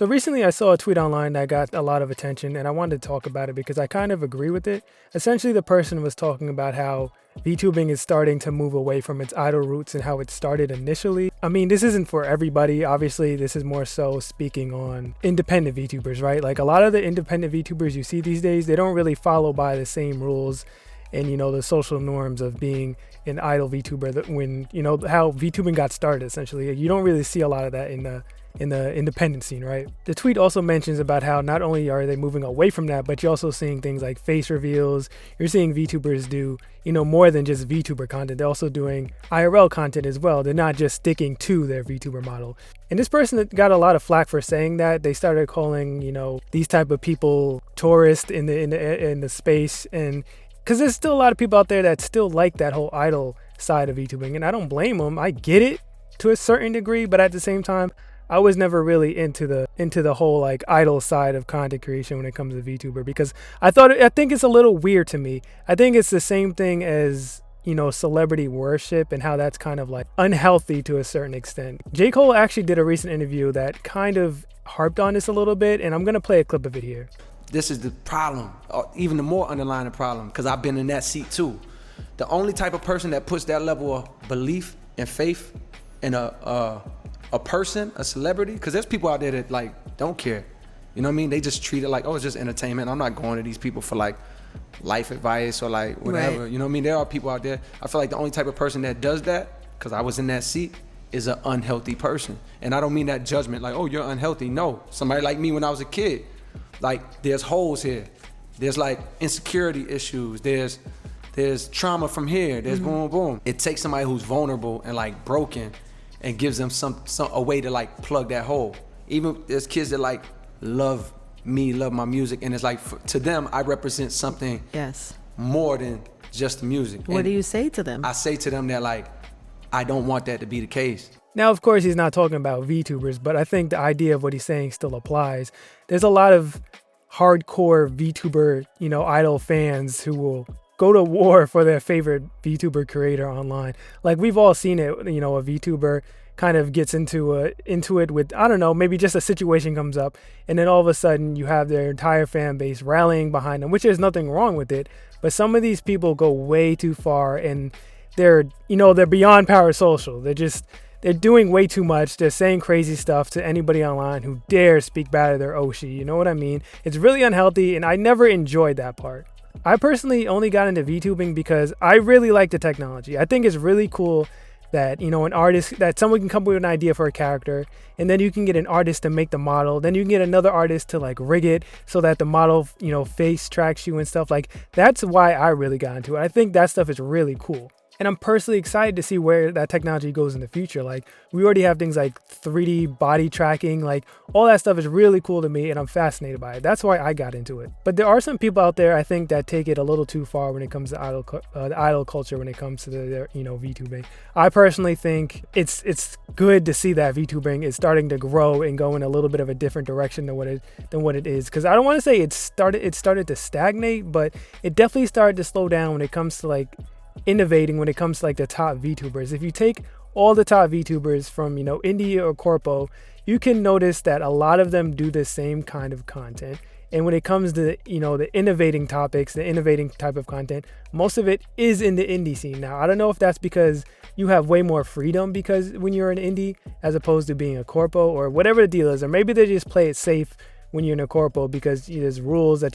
So recently I saw a tweet online that got a lot of attention and I wanted to talk about it because I kind of agree with it. Essentially the person was talking about how VTubing is starting to move away from its idol roots and how it started initially. I mean, this isn't for everybody. Obviously, this is more so speaking on independent VTubers, right? Like a lot of the independent VTubers you see these days, they don't really follow by the same rules and, you know, the social norms of being an idol VTuber that when, you know, how VTubing got started essentially. You don't really see a lot of that in the independent scene, right? The tweet also mentions about how not only are they moving away from that, but you're also seeing things like face reveals. You're seeing VTubers do, you know, more than just VTuber content. They're also doing IRL content as well. They're not just sticking to their VTuber model. And this person got a lot of flack for saying that. They started calling, you know, these type of people tourists in the space, and because there's still a lot of people out there that still like that whole idol side of VTubing, and I don't blame them. I get it to a certain degree, but at the same time, I was never really into the whole like idol side of content creation when it comes to VTuber, because I think it's a little weird to me. I think it's the same thing as, you know, celebrity worship and how that's kind of like unhealthy to a certain extent. J. Cole actually did a recent interview that kind of harped on this a little bit, and I'm gonna play a clip of it here. This is the problem, or even the more underlying problem, because I've been in that seat too. The only type of person that puts that level of belief and faith in a person, a celebrity, because there's people out there that like don't care. You know what I mean? They just treat it like, oh, it's just entertainment. I'm not going to these people for like life advice or like whatever. Right. You know what I mean? There are people out there. I feel like the only type of person that does that, because I was in that seat, is an unhealthy person. And I don't mean that judgment, like, oh, you're unhealthy. No, somebody like me when I was a kid, like there's holes here. There's like insecurity issues. There's trauma from here. There's boom, boom. It takes somebody who's vulnerable and like broken and gives them a way to like plug that hole. Even there's kids that like love me, love my music, and it's like to them I represent something more than just the music. What do you say to them? I say to them that like I don't want that to be the case. Now, of course, he's not talking about VTubers, but I think the idea of what he's saying still applies. There's a lot of hardcore VTuber, you know, idol fans who will go to war for their favorite VTuber creator online. Like we've all seen it, you know, a VTuber kind of gets into it with, I don't know, maybe just a situation comes up, and then all of a sudden you have their entire fan base rallying behind them, which there's nothing wrong with it. But some of these people go way too far, and they're beyond parasocial. They're doing way too much. They're saying crazy stuff to anybody online who dares speak bad of their Oshi. You know what I mean? It's really unhealthy, and I never enjoyed that part. I personally only got into VTubing because I really like the technology. I think it's really cool that, you know, that someone can come up with an idea for a character, and then you can get an artist to make the model. Then you can get another artist to like rig it so that the model, you know, face tracks you and stuff. Like that's why I really got into it. I think that stuff is really cool. And I'm personally excited to see where that technology goes in the future. Like we already have things like 3D body tracking, like all that stuff is really cool to me, and I'm fascinated by it. That's why I got into it. But there are some people out there, I think, that take it a little too far when it comes to idol culture, when it comes to their, you know, VTubing. I personally think it's good to see that VTubing is starting to grow and go in a little bit of a different direction than what it is. Because I don't want to say it started to stagnate, but it definitely started to slow down when it comes to like innovating, when it comes to like the top VTubers. If you take all the top VTubers from, you know, indie or corpo, you can notice that a lot of them do the same kind of content. And when it comes to, you know, the innovating topics, the innovating type of content, most of it is in the indie scene. Now, I don't know if that's because you have way more freedom because when you're an indie as opposed to being a corpo, or whatever the deal is, or maybe they just play it safe when you're in a corpo because there's rules that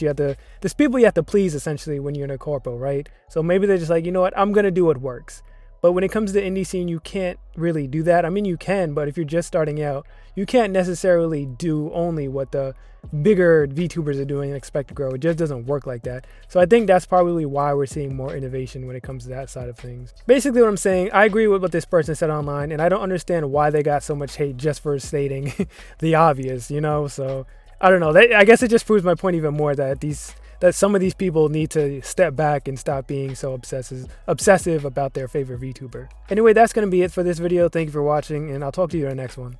there's people you have to please essentially when you're in a corpo, right? So maybe they're just like, you know what, I'm gonna do what works. But when it comes to the indie scene, you can't really do that. I mean, you can, but if you're just starting out, you can't necessarily do only what the bigger VTubers are doing and expect to grow. It just doesn't work like that. So I think that's probably why we're seeing more innovation when it comes to that side of things. Basically what I'm saying, I agree with what this person said online, and I don't understand why they got so much hate just for stating the obvious, you know? So I don't know. I guess it just proves my point even more that some of these people need to step back and stop being so obsessive about their favorite VTuber. Anyway, that's going to be it for this video. Thank you for watching, and I'll talk to you in the next one.